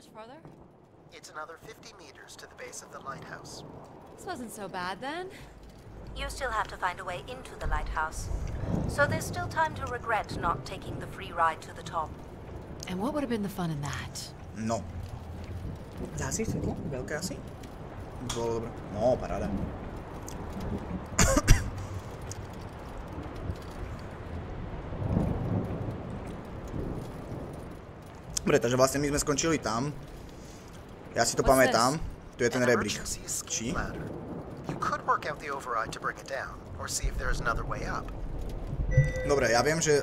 much farther? It's another 50 meters to the base of the lighthouse. This wasn't so bad then. You still have to find a way into the lighthouse. So there's still time to regret not taking the free ride to the top. And what would have been the fun in that? No. Zasi svetlo? Veľké asi? Bolo dobré. No, paráda. Dobre, takže vlastne my sme skončili tam. Ja si to pamätám. Tu je ten rebrík. Či? You could work out the override to bring it down, or see if there's another way up. Dobre, ja viem, že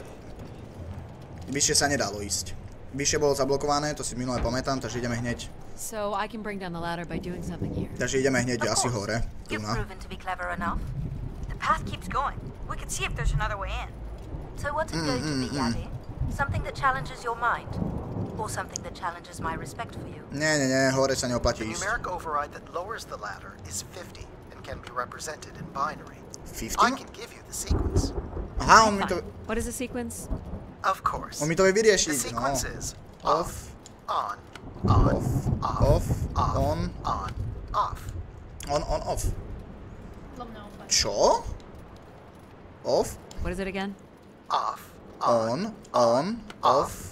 vyššie sa nedalo ísť. Vyššie bolo zablokované, to si minulé pamätám, takže ideme hneď. So I can bring down the ladder by doing something here. Takže ideme hneď asi hore. Tu na. You've proven to be clever enough. The path keeps going. We could see if there's another way in. So what's it going to be, Abby? Something that challenges your mind? Or something that challenges my respect for you? Nie, hore sa neoplatí The ísť. numeric override that lowers the ladder is 50 and can be represented in binary. 50? I can give you the sequence. Aha, on mi to... What is the sequence? Of course. On mi to vie vyriešiť, The no. sequence is Off, on, off, off, on, off. on, off. Čo? Off, What is it again? Off, on, off,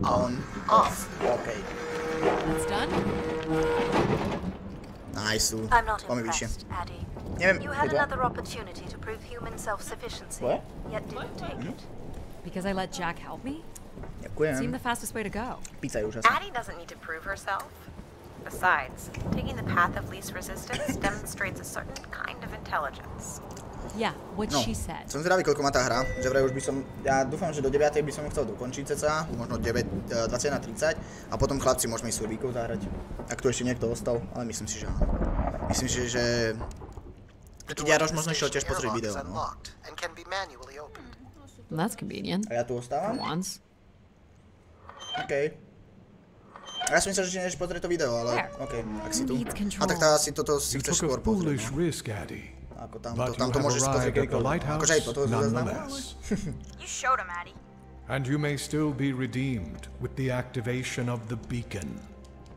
on, off. OK. That's done? Nice. I'm not Poďme vyššie. impressed, Addy. Neviem, You had je to? another opportunity to prove human self-sufficiency, What? yet didn't take it. Because I let Jack help me? Ďakujem. Seemed the fastest way to go. Pizza je úžasná. Addie doesn't need to prove herself. Besides, taking the path of least resistance demonstrates a certain kind of intelligence. Yeah, what No, she said. som zvedavý, koľko má tá hra, že vraj už by som, ja dúfam, že do 9. by som chcel dokončiť ceca, možno 21:30 a potom chlapci môžeme ísť Surbíkov zahrať. Ak tu ešte niekto ostal, ale myslím si, že áno. Myslím si, že keď Jaroš možno išiel tiež pozrieť video, no. That's convenient. A ja tu ostávam? For once. OK. A ja som myslel, že než pozrieť to video, ale OK, ak si tu. Needs control. A tak tá asi toto si You chceš took skôr a foolish pozrieť, no. risk, Addie. Ako But tamto you môžeš si have pozrieť arrived at the kedykoľvek. lighthouse Akože aj toto zaznamenáš. nonetheless. You showed him, Addie. And you may still be redeemed with the activation of the beacon.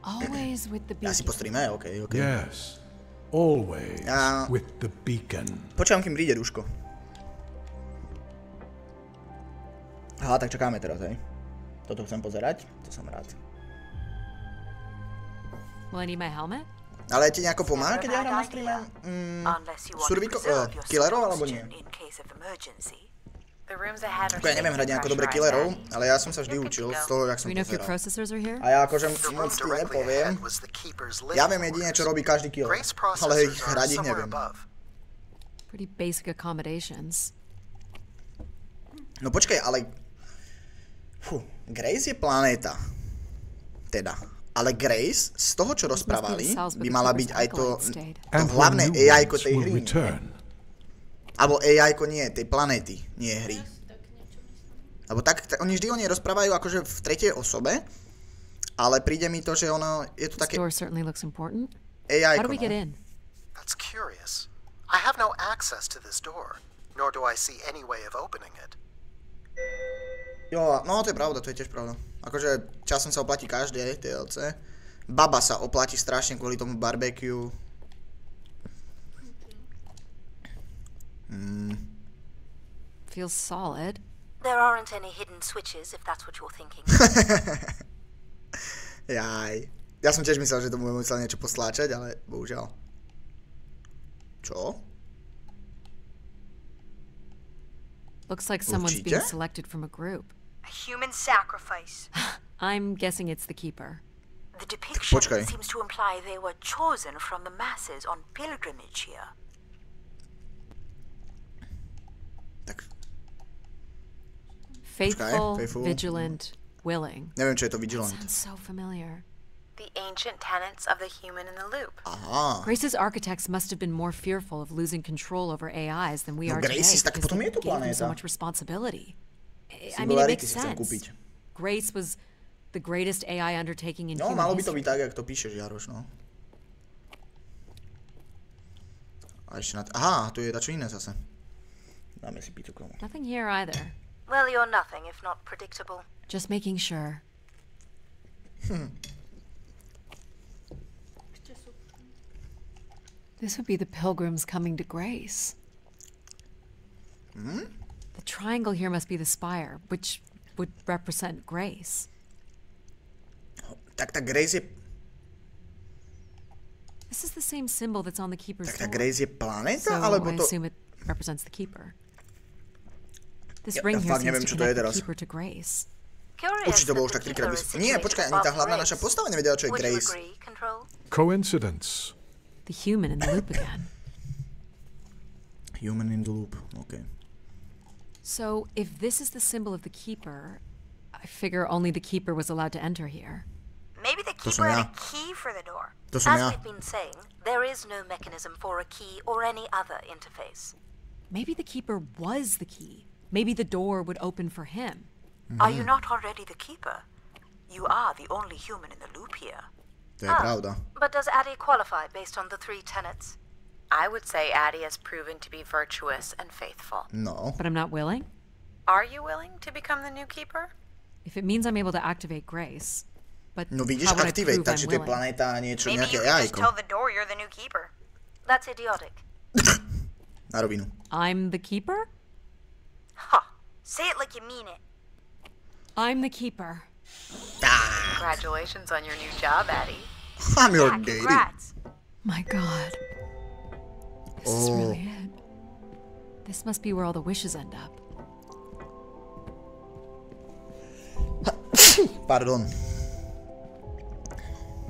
Always with the Ja si beacon. po streame, OK. Yes, always Ja- with the beacon. Počkám, kým príde Duško. Aha, tak čakáme teraz, hej. Toto chcem pozerať, to som rád. Will I need my helmet? Ale ti nejako pomáha, keď ja hrám na streame? Unless you want to Surviko, preserve your killerov, alebo nie? in case of emergency. The rooms ahead are Ja neviem hrať nejako dobre killerov, ale ja som sa vždy učil z toho, jak Do som we know if your pozeral. processors are here? A ja akože moc ti nepoviem. Ja viem jedine, čo robí každý killer, ale hrať ich neviem. Pretty basic accommodations. No počkaj, ale... Grace je planéta. Teda. Ale Grace, z toho, čo rozprávali, by mala byť aj to hlavné AI-ko tej hry. Alebo AI-ko nie, tej planéty, nie hry. Lebo tak, oni vždy o nej rozprávajú akože v tretej osobe, ale príde mi to, že ono, je to také... This door certainly looks important. AI-ko, How do we get no. in? That's curious. I have no access to this door, nor do I see any way of opening it. Jo, no to je pravda, to je tiež pravda. Akože časom sa oplatí každé DLC. Baba sa oplatí strašne kvôli tomu barbecue. Feels solid. There aren't any hidden switches, if that's what you're thinking. Jaj. Ja som tiež myslel, že to budem musel niečo posláčať, ale bohužiaľ. Čo? Looks like someone's being selected from a group. A human sacrifice. I'm guessing it's the keeper. The depiction Počkaj. seems to imply they were chosen from the masses on pilgrimage here. Tak, Faithful, faithful. vigilant, willing. neviem, čo je to Vigilant. Sounds so familiar. The ancient tenets of the human in the loop. Aha. Grace's architects must have been more fearful of losing control over AIs than we No are today Grace's, tak because potom they je to gave them so planéta. much responsibility. I mean, it Singularity makes si chcem sense. kúpiť. Grace was the greatest AI undertaking in No, human malo by to history. byť tak, jak to píšeš, Jaroš, no. A ešte na... Aha, tu je dačo iné zase. Dáme si pítu k tomu. Nothing here either. Well, you're nothing if not predictable. Just making sure. This would be the pilgrims coming to grace. The triangle here must be the spire, which would represent grace. Tak tá Grace je... This is the same symbol that's on the keeper's Tak tá door. Grace je planéta, So alebo I to... assume it represents the keeper. This Ja ring here fakt neviem, seems čo to to je connect the teraz. keeper to grace. Určite to bolo už tak 3-krát vysvetlené. Nie, počkaj, ani tá hlavná naša postava nevedela, čo je Grace. Coincidence. The human in the loop again. Human in the loop, okay. So, if this is the symbol of the keeper, I figure only the keeper was allowed to enter here. Maybe the To keeper som had ja. a key for the door. To som As ja. we've been saying, there is no mechanism for a key or any other interface. Maybe the keeper was the key. Maybe the door would open for him. Are you not already the keeper? You are the only human in the loop here. To je pravda. But does Addie qualify based on the 3 tenets? I would say Addie has proven to be virtuous and faithful. No. But I'm not willing? Are you willing to become the new keeper? If it means I'm able to activate grace. But No vidíš, how would I Activate, prove takže I'm to je willing? planéta a niečo, Maybe nejaké you could just tell jajko. the door you're the new keeper. That's idiotic. Na rovinu. I'm the keeper? Ha! Say it like you mean it. I'm the keeper. Congratulations on your new job, Addie. I'm your Yeah, daddy. congrats. My god. This is really it. This must be where all the wishes end up. Pardon.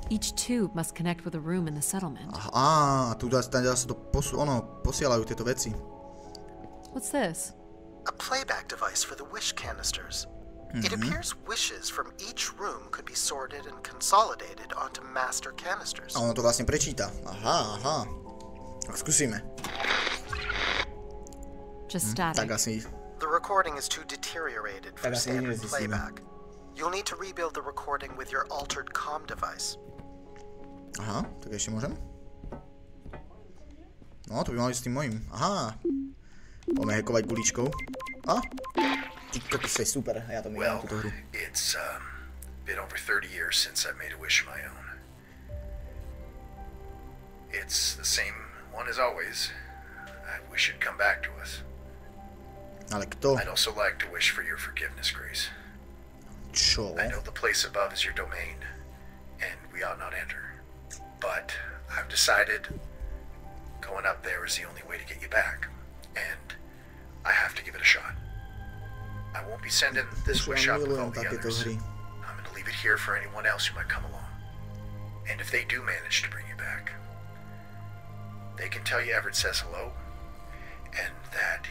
Each tube must connect with a room in the settlement. Á, tu sa to posielajú tieto veci. What's this? A playback device for the wish canisters. It appears wishes from each room could be sorted and consolidated onto master canisters. A ono to vlastne prečíta. Aha. Tak skúsime. Just static. Tak asi... The recording is too deteriorated for Tak asi standard nezistíme. playback. You'll need to rebuild the recording with your altered comm device. Aha, tak ešte môžem? No, to by mali s tým mojím. Aha. Poďme hackovať guličkou. A? Ty kokos, to je super. Ja to milujem, túto hru. It's been over 30 years since I made a wish of my own. It's the same one as always. I wish it'd come back to us. Ale kto? I'd also like to wish for your forgiveness, Grace. Čo? I know the place above is your domain, and we ought not enter. But I've decided going up there is the only way to get you back, and I have to give it a shot. I won't be sending this wish up with all the others. I'm going to leave it here for anyone else who might come along. And if they do manage to bring you back, they can tell you Everett says hello, and that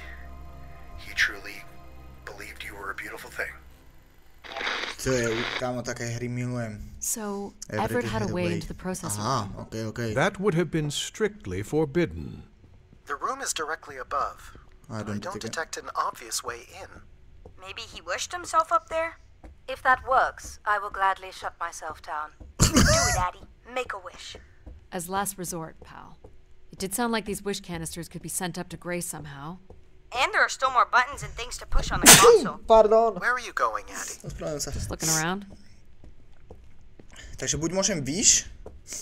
he truly believed you were a beautiful thing. To je, kámo, také hry milujem. So, Everett had a way into the processing room. Aha, okay. That would have been strictly forbidden. The room is directly above. I I don't detect an obvious way in. Maybe he wished himself up there? If that works, I will gladly shut myself down. Do it, Addie. Make a wish. As last resort, pal. It did sound like these wish canisters could be sent up to Grace somehow. And there are still more buttons and things to push on the console. Pardon. Where are you going, Addie? Ospravedlňujem sa. Just looking around. Takže buď môžem výš,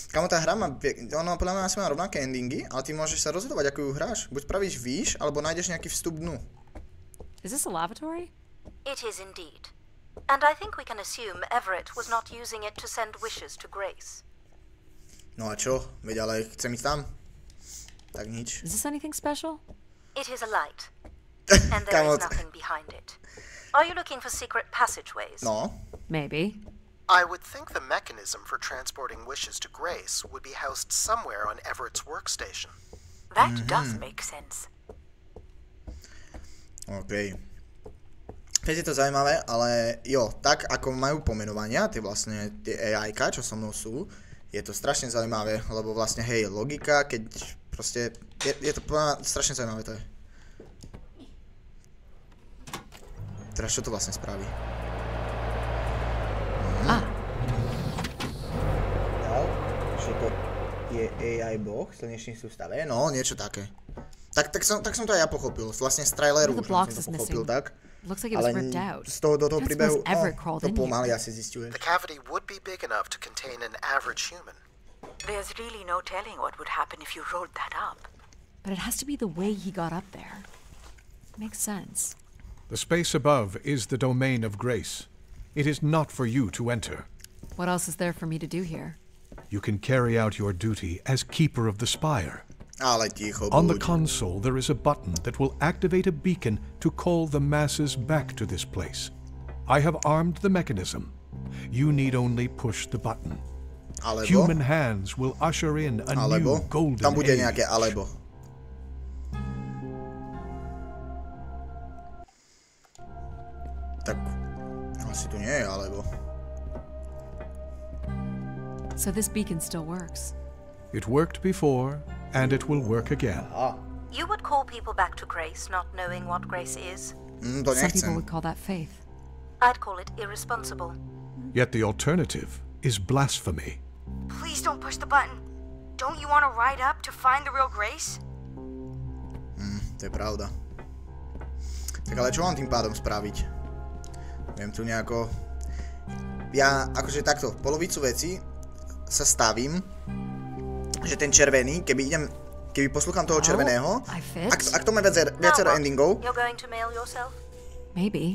kámo, tá hra má, ono podľa mňa asi má rovnaké endingy, ale ty môžeš sa rozhodovať, ako ju hráš. Buď spravíš výš, alebo nájdeš nejaký vstup dnu. Is this a lavatory? It is indeed. And I think we can assume Everett was not using it to send wishes to Grace. No a čo? Veď ale chcem ísť tam. Tak nič. Is this anything special? It is a light. And there is nothing behind it. Are you looking for secret passageways? No. Maybe. I would think the mechanism for transporting wishes to Grace would be housed somewhere on Everett's workstation. That does make sense. OK. Keď je to zaujímavé, ale jo, tak ako majú pomenovania, tie vlastne tie AI-ka, čo so mnou sú, je to strašne zaujímavé, lebo vlastne hej, logika, keď proste, je to strašne zaujímavé to je. Teraz čo to vlastne spraví? Že to je AI boh, slnečný sústave? No, niečo také. Tak som to aj ja pochopil. Vlastne z traileru už som to pochopil, tak? Ale z toho do toho príbehu, to pomaly asi zisťuješ. The cavity would be big enough to contain an average human. There's really no telling what would happen if you rolled that up. But it has to be the way he got up there. Makes sense. The space above is the domain of grace. It is not for you to enter. What else is there for me to do here? You can carry out your duty as Keeper of the Spire. On the console, there is a button that will activate a beacon to call the masses back to this place. I have armed the mechanism. You need only push the button. Human hands will usher in a new golden Tam bude nejaké age. alebo. Tak asi tu nie je alebo. So this beacon still works. It worked before, and it will work again. You would call people back to grace, not knowing what grace is? To Some nechcem. people would call that faith. I'd call it irresponsible. Yet the alternative is blasphemy. Please don't push the button. Don't you want to ride up to find the real grace? To je pravda. Tak ale čo mám tým pádom spraviť? Viem tu nejako... Ja akože takto, polovicu veci sa stavím, že ten červený, keby poslúcham toho červeného, ak to má viacero endingov,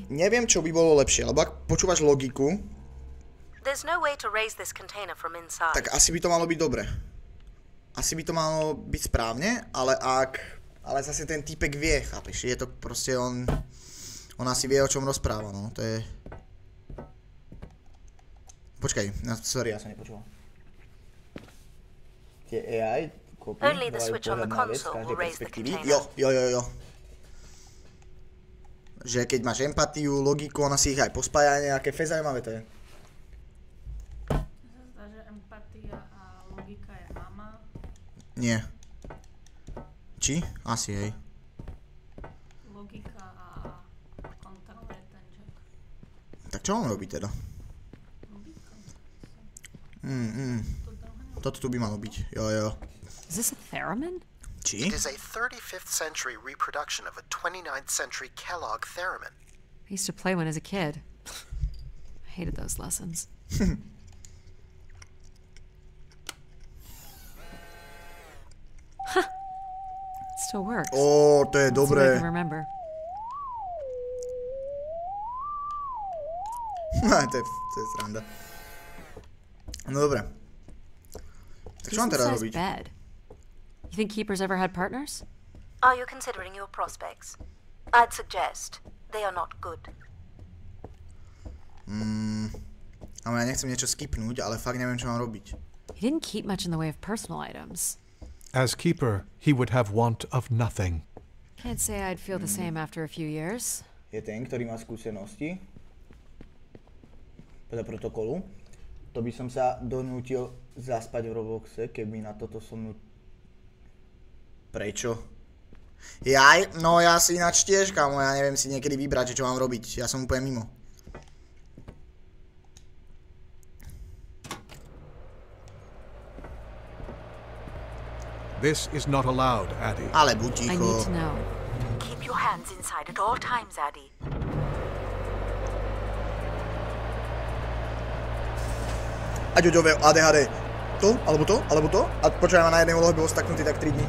neviem, čo by bolo lepšie, lebo ak počúvaš logiku, tak asi by to malo byť dobre. Asi by to malo byť správne, ale zase ten týpek vie, chápeš, je to proste on asi vie, o čom rozpráva, no, to je... Počkaj, sorry, ja som nepočúval. Tie AI kopy majú pohľadná vec z každej perspektívy. Jo. Že keď máš empatiu, logiku, ona si ich aj pospája nejaké zaujímavé to je. Mne sa zdá, že empatia a logika je mama. Nie. Či? Asi, hej. Logika a kontrola je ten Jack. Tak čo mám robiť teda? Toto tu by malo byť, jo. Is this a theremin? It is a 35th century reproduction of a 29th century Kellogg theremin. I used to play one as a kid. I hated those lessons. Huh. It still works. To je dobré. I can remember. To je sranda. No dobre. Tak čo mám teda robiť? Bed. You think keepers ever had partners? Are you considering your prospects? I'd suggest they are not good. Ale ja nechcem niečo skipnúť, ale fakt neviem, čo mám robiť. He didn't keep much in the way of personal items. As keeper, he would have want of nothing. Can't say I'd feel the same after a few years. Je ten, ktorý má skúsenosti podľa protokolu. To by som sa donútil zaspať v Robloxe, keby na toto som... Prečo? No ja si ináč tiež, kámo, ja neviem si niekedy vybrať, čo mám robiť. Ja som úplne mimo. This is not allowed, Addie. Ale buď ticho. I need to know. Keep your hands inside at all times, Addie. Aďoďové ADHD. To, alebo to, alebo to. A počujem, ma na jednej úlohe bol staknutý tak 3 dní.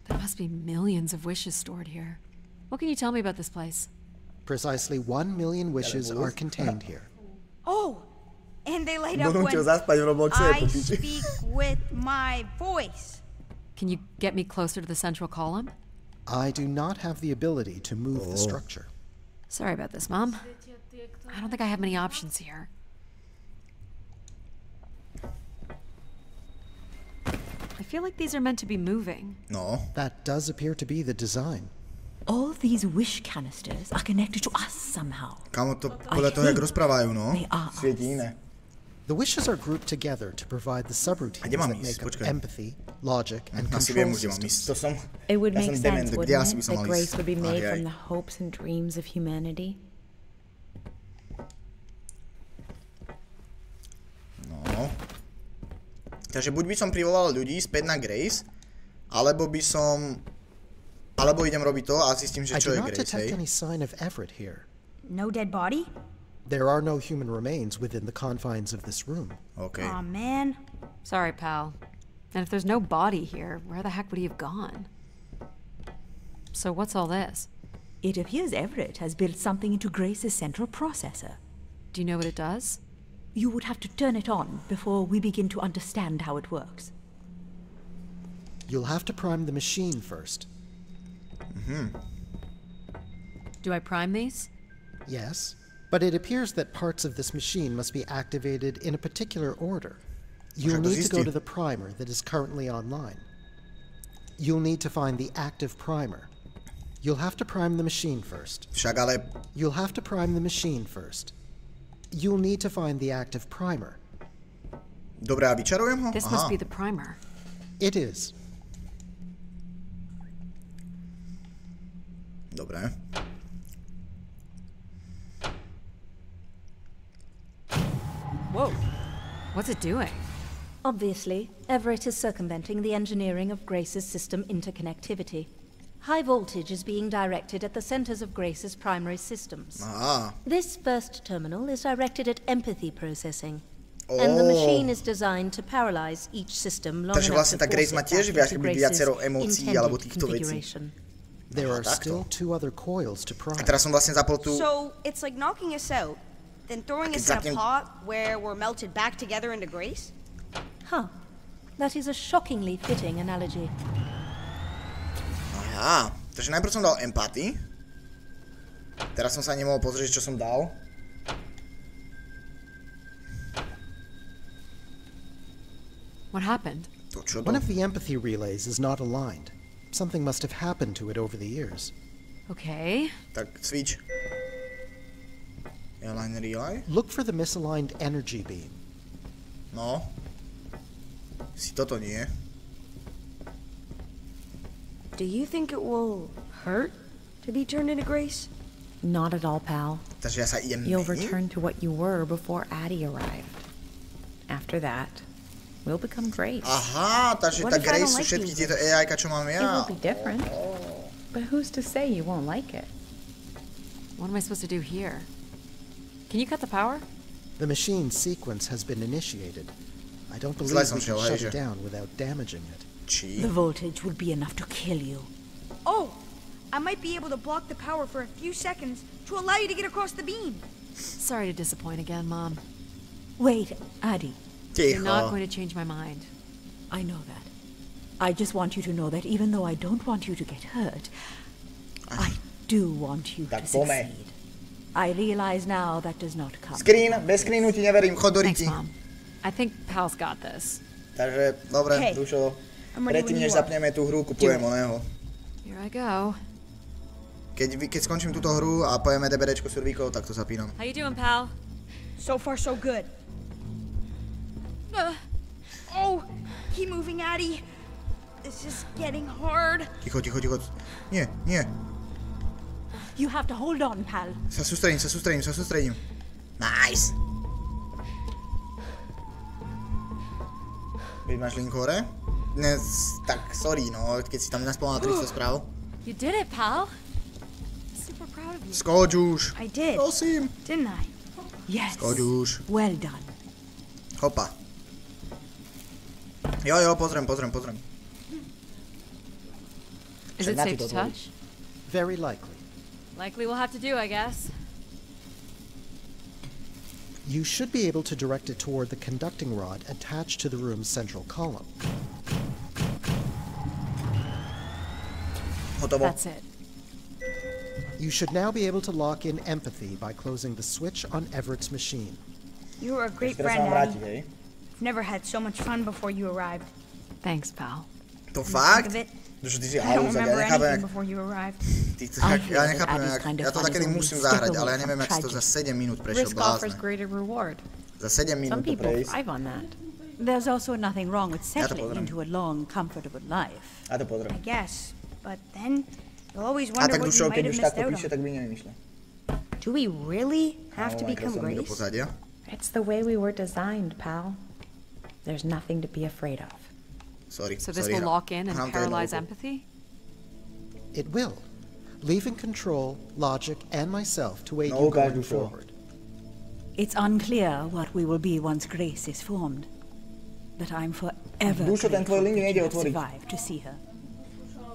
There must be millions of wishes stored here. What can you tell me about this place? Precisely 1 million wishes are contained here. Oh, and they light up when I speak with my voice. Can you get me closer to the central column? I do not have the ability to move the structure. Sorry about this, Mom. I don't think I have many options here. I feel like these are meant to be moving. No. That does appear to be the design. All these wish canisters are connected to us somehow. Kámo, to podľa toho, jak rozprávajú, no. Svieti iné. The wishes are grouped together to provide the subroutines that make up empathy, logic, and control systems. It would make sense, wouldn't it, that grace would be made from the hopes and dreams of humanity? No. Takže buď by som privolal ľudí späť na Grace, alebo by som Alebo idem robiť to a zistím, že čo je Grace, hej? I do not detect any sign of Everett here. No dead body? There are no human remains within the confines of this room. Okay. Aw, man. Sorry, pal. And if there's no body here, where the heck would he have gone? So what's all this? It appears Everett has built something into Grace's central processor. Do you know what it does? You would have to turn it on before we begin to understand how it works. You'll have to prime the machine first. Do I prime these? Yes, but it appears that parts of this machine must be activated in a particular order. You'll need to go to the primer that is currently online. You'll need to find the active primer. You'll have to prime the machine first. You'll have to prime the machine first. You'll need to find the active primer. Dobre, a vyčarujem ho? This must be the primer. It is. Dobre. Whoa. What's it doing? Obviously, Everett is circumventing the engineering of Grace's system interconnectivity. High voltage is being directed at the centers of Grace's primary systems. This first terminal is directed at empathy processing. And the machine is designed to paralyze each system long enough to force it back into Grace's intended configuration. There are still 2 other coils to prime. So it's like knocking us out, then throwing us in a pot where we're melted back together into Grace? Huh. That is a shockingly fitting analogy. Aha, takže najprv som dal empaty. Teraz som sa nemohol pozrieť, čo som dal. What happened? One of the empathy relays is not aligned. Something must have happened to it over the years. Okay. Tak, switch. Align relay. Look for the misaligned energy beam. No. Si toto nie. Do you think it will hurt to be turned into Grace? Not at all, pal. Takže ja sa idem You'll return to what you were before Addie arrived. After that, we'll become Grace. Aha, takže tá Grace sú všetky tieto AI-ka, čo mám ja. It will be different. But who's to say you won't like it? What am I supposed to do here? Can you cut the power? The machine sequence has been initiated. I don't believe we can shut it down without damaging it. The voltage will be enough to kill you. Oh! I might be able to block the power for a few seconds to allow you to get across the beam. Sorry to disappoint again, Mom. Wait, Addie. You're not going to change my mind. I know that. I just want you to know that even though I don't want you to get hurt, I do want you to succeed. I realize now that does not come. Screen, bez screenu ti neverím, chod do riti. Thanks, Mom. I think Pal's got this. Takže, dobre, Dušo, predtým než zapneme tú hru, kupujem oného. Here I go. Keď skončím túto hru a pojeme DBDčko survíkov, tak to zapínam. How you doing, pal? So far, so good. Oh, keep moving, Addie. This is getting hard. Ticho. Nie. You have to hold on, pal. Sa sústredím. Nice. Máš link hore? Dnes, tak sorry, no, keď si tam naspal na 300 správ. You did it, pal. Super proud of you. Skoč už. I did. Prosím. Didn't I? Yes. Skoč už. Well done. Hopa. Jo, pozriem. Is it safe to touch? Very likely. Likely we'll have to do, I guess. You should be able to direct it toward the conducting rod attached to the room's central column. That's it. You should now be able to lock in empathy by closing the switch on Everett's machine. You were a great friend, Addie. I've never had so much fun before you arrived. Thanks, pal. To fakt? I don't remember anything before you arrived. Ja nechápem, ja to takedy musím zahrať, ale ja neviem, jak si to za 7 minút prešiel blázne. Za 7 minút to prejsť. There's also nothing wrong with settling into a long, comfortable life. Ja to pozriem. I guess, but then you'll always wonder what you might have missed out on. Tak by nevymýšľa. Do we really have to become Grace? It's the way we were designed, pal. There's nothing to be afraid of. So this will lock in and paralyze empathy? it will, leaving control, logic, and myself to aid you going forward. It's unclear what we will be once Grace is formed, but I'm forever grateful that you have survived to see her.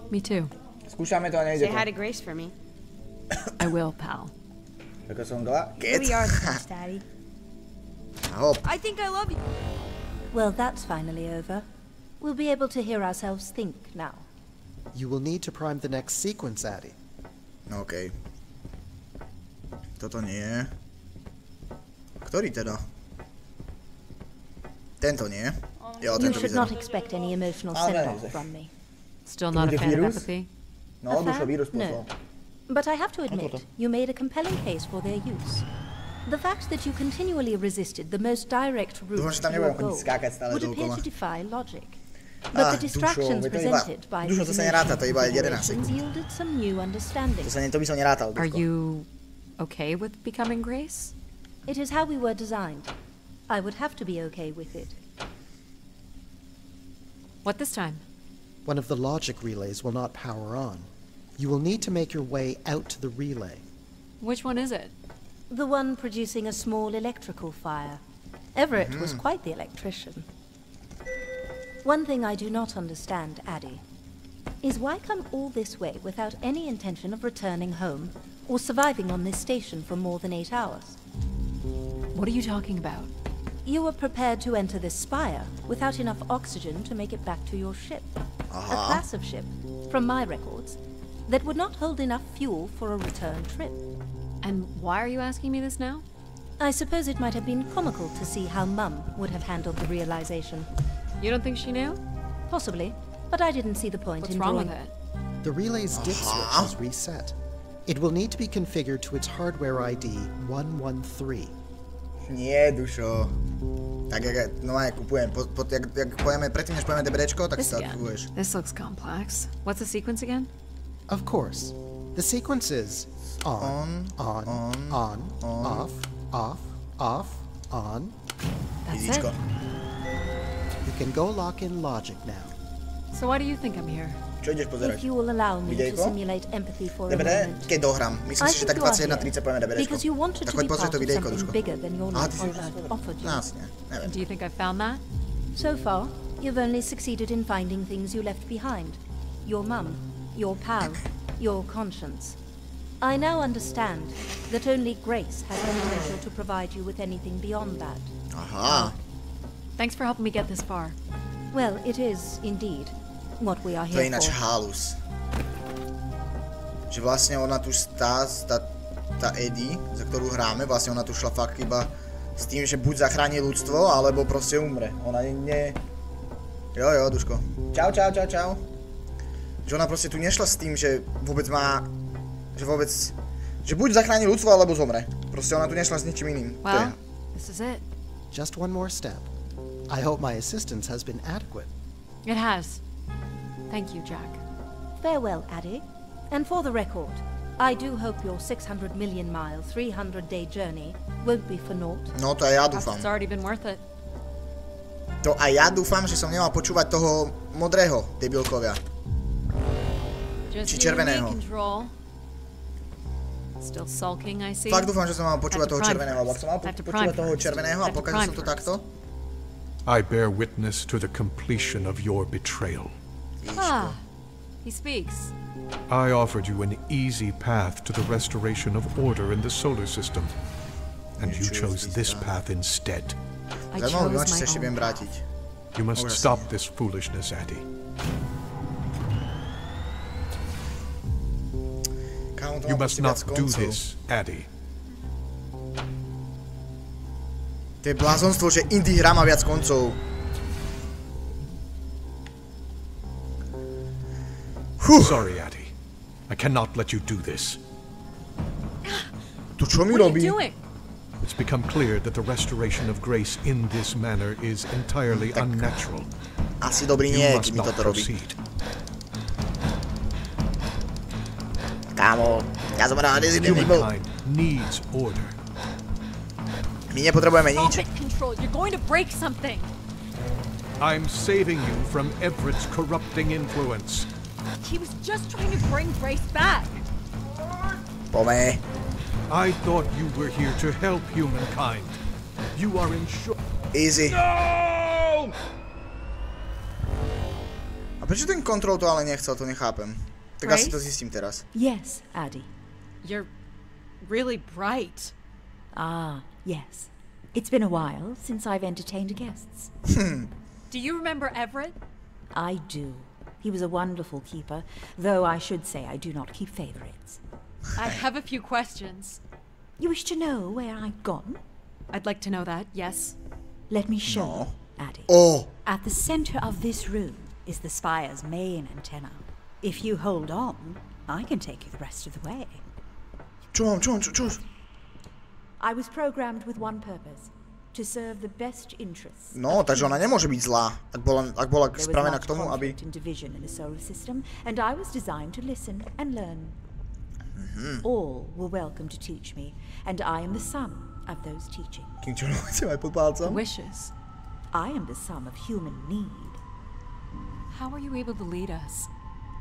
Me too. Say hi to Grace for me. I will, pal. We are the best, Daddy. I think I love you. Well, that's finally over. We'll be able to hear ourselves think now. You will need to prime the next sequence, Addie. OK. Toto nie. Ktorý teda? Tento nie. Jo, You tento should vyzerá. not expect any emotional send-off from me. Still not a fan of empathy? No, dušo, vírus No. poslal. But I have to admit, you made a compelling case for their use. The fact that you continually resisted the most direct route to your goal would appear to defy logic. But the distractions presented by these situations yielded some new understanding. Are you okay with becoming Grace? It is how we were designed. I would have to be okay with it. What this time? One of the logic relays will not power on. You will need to make your way out to the relay. Which one is it? The one producing a small electrical fire. Everett was quite the electrician. One thing I do not understand, Addie, is why come all this way without any intention of returning home or surviving on this station for more than 8 hours? What are you talking about? You were prepared to enter this spire without enough oxygen to make it back to your ship. A class of ship, from my records, that would not hold enough fuel for a return trip. And why are you asking me this now? I suppose it might have been comical to see how Mum would have handled the realization. You don't think she knew? Possibly, but I didn't see the point What's in wrong drawing... with it? The relay's dip switch is reset. It will need to be configured to its hardware ID 113. Nie, dušo. Tak no aj kupujem. Jak pojeme, predtým než pojeme DBDčko, tak si to aktivuješ. This looks complex. What's the sequence again? Of course. The sequence is on, off, on. That's it? You can go lock in logic now. So why do you think I'm here? Čo ideš pozerať? If you will allow me to simulate empathy for a moment. Keď dohrám. Myslím si, že tak 21:30 pojeme DBDčko. Because you wanted to be part of something bigger than your life on Earth offered you. Jasne, neviem. Do you think I found that? So far, you've only succeeded in finding things you left behind. Your mum, your pal, your conscience. I now understand that only Grace has the potential to provide you with anything beyond that. Aha. Thanks for helping me get this far. Well, it is, indeed, what we are To je here ináč for. halus. Že vlastne ona tu tá Eddie, za ktorú hráme, vlastne ona tu šla fakt iba s tým, že buď zachráni ľudstvo, alebo proste umre. Ona nie... Jo, duško. Čau. Že ona proste tu nešla s tým, že vôbec má... Že buď zachráni ľudstvo, alebo zomre. Proste ona tu nešla s ničím iným. Well, this is it. Just one more step. I hope my assistance has been adequate. It has. Thank you, Jack. Farewell, Addie. And for the record, I do hope your 600 million mile, 300-day journey won't be for naught. No to aj ja dúfam. It's already been worth it. To aj ja dúfam, že som nemal počúvať toho modrého, debilkovia. Či červeného. Still sulking, I see. Fakt dúfam, že som mal počúvať toho červeného, lebo ak som mal počúvať toho červeného a pokazil som to takto. I bear witness to the completion of your betrayal. Ah, he speaks. I offered you an easy path to the restoration of order in the solar system, and you chose this path instead. I chose my own path. You must stop this foolishness, Addie. You must not do this, Addie. To je blázonstvo, že indie hra má viac koncov. Sorry, Addie. I cannot let you do this. To čo mi robí? It's become clear that the restoration of Grace in this manner is entirely unnatural. Asi dobrý nie, keď mi toto robí. Kámo, ja som rád, že si nebol. Humankind needs order. My nepotrebujeme nič. You're going to break something. I'm saving you from Everett's corrupting influence. He was just trying to bring Grace back. Pome. I thought you were here to help humankind. You are in shock. Easy. No! A prečo ten kontrol to ale nechcel, to nechápem. Tak Grace? asi to zistím teraz. Yes, Addie. You're really bright. Ah, yes. It's been a while since I've entertained guests. Do you remember Everett? I do. He was a wonderful keeper, though I should say I do not keep favorites. I have a few questions. You wish to know where I've gone? I'd like to know that, yes. Let me show you, Addie. Oh! At the center of this room is the spire's main antenna. If you hold on, I can take you the rest of the way. Čo? I was programmed with one purpose. To serve the best interests. No, takže ona nemôže byť zlá, ak bola spravená k tomu, aby... There was much conflict and division in the solar system, and I was designed to listen and learn. All were welcome to teach me, and I am the sum of those teachings. Kým čo chcem aj pod palcom? Wishes. I am the sum of human need. How are you able to lead us?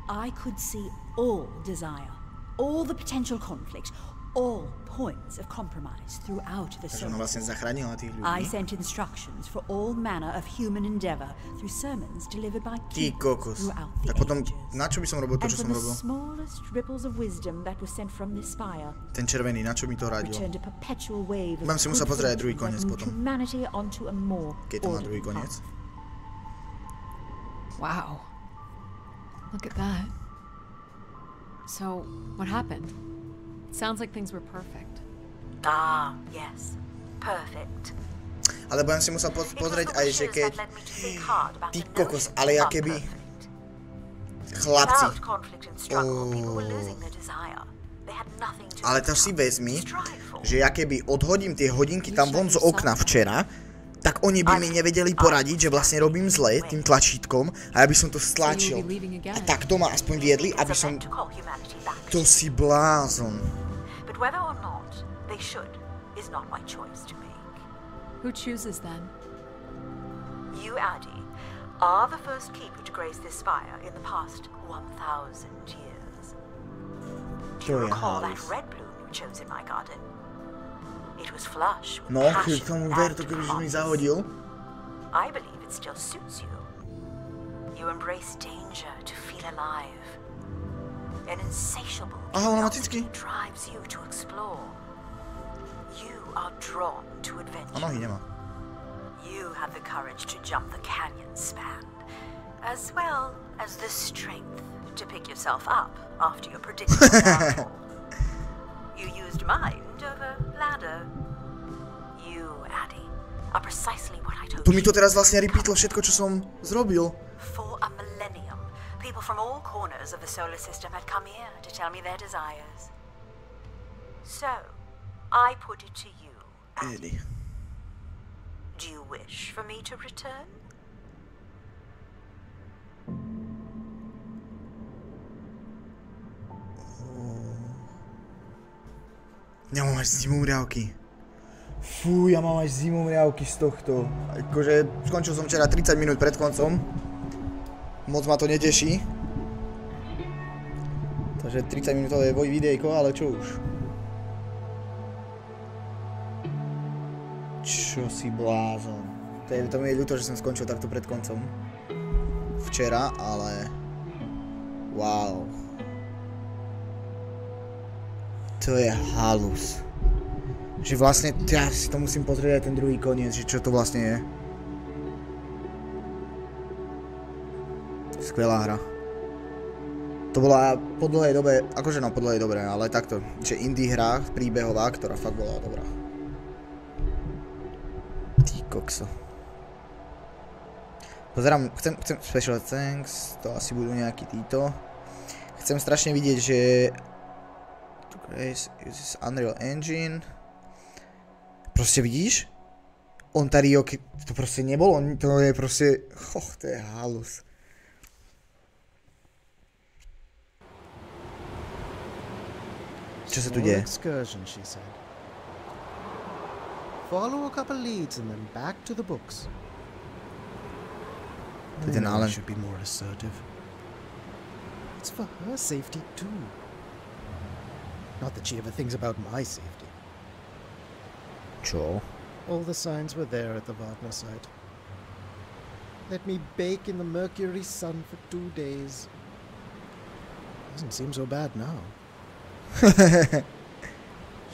I could see all desire, all the potential conflict, all points of compromise throughout the solar system. I sent instructions for all manner of human endeavor through sermons delivered by keepers throughout the ages. Na čo by som robil to, čo som robil? And from the smallest ripples of wisdom that was sent from this spire, ten červený, na čo mi to radil? Returned a perpetual wave of budem si musel pozrieť aj druhý koniec potom. Humanity onto a more keď to má druhý koniec. Wow. Look at that. So, what happened? Sounds like things were perfect. Ah, yes. Perfect. Ale budem si musel pozrieť aj, že keď... Ty kokos, ale ja keby... Chlapci. Ale to si vezmi, že ja keby odhodím tie hodinky tam von z okna včera, tak oni by mi nevedeli poradiť, že vlastne robím zle tým tlačítkom a ja by som to stlačil. A tak to ma aspoň viedli, aby som... To si blázon. But whether or not they should is not my choice to make. Who chooses then? You, Addie, are the first keeper to grace this spire in the past 1,000 years. Do you recall that red bloom you chose in my garden? It was flush with passion and promise. I believe it still suits you. You embrace danger to feel alive. An insatiable curiosity drives you to explore. You are drawn to adventure. You have the courage to jump the canyon span, as well as the strength to pick yourself up after your predictable downfall. You used mind over ladder. You, Addie, are precisely what I told you. Tu mi to teraz vlastne repeatlo všetko, čo som zrobil. For a millennium, people from all corners of the solar system had come here to tell me their desires. So, I put it to you, Addie. Do you wish for me to return? Ja mám až zimomriavky. Fú, ja mám až zimomriavky z tohto. Akože skončil som včera 30 minút pred koncom. Moc ma to neteší. Takže 30 minútové videjko, ale čo už. Čo si blázon. To mi je ľúto, že som skončil takto pred koncom. Včera, ale... Wow. To je halus. Že vlastne, ja si to musím pozrieť aj ten druhý koniec, že čo to vlastne je. Skvelá hra. To bola po dlhej dobe, akože no po dlhej dobe, ale takto, že indie hra, príbehová, ktorá fakt bola dobrá. Ty kokso. Pozerám, chcem special thanks, to asi budú nejakí títo. Chcem strašne vidieť, že... Grace uses Unreal Engine. Proste vidíš? Ontario, to proste nebolo, to je proste... to je halus. Čo sa tu deje? Excursion, she said. Follow a couple leads and then back to the books. To je ten Alan. Should be more assertive. It's for her safety too. Not that she ever thinks about my safety. Čo? All the signs were there at the Wagner site. Let me bake in the mercury sun for 2 days. Doesn't seem so bad now.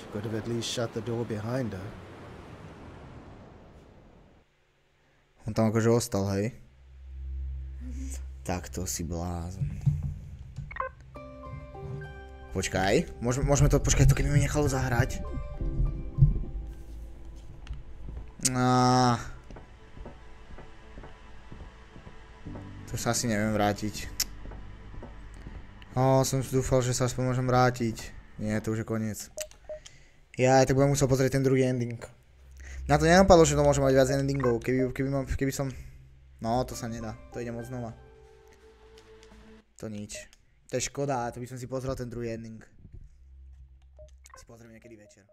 She could have at least shut the door behind her. On tam akože ostal, hej? Tak to si blázon. Počkaj, môžeme to, počkaj, to keby mi nechalo zahrať. To sa asi neviem vrátiť. Som dúfal, že sa aspoň môžem vrátiť. Nie, to už je koniec. Ja tak budem musel pozrieť ten druhý ending. Na to nenapadlo, že to môže mať viac endingov. Keby som... No, to sa nedá. To idem od znova. To nič. To je škoda, to by som si pozrel ten druhý ending. Si pozriem niekedy večer.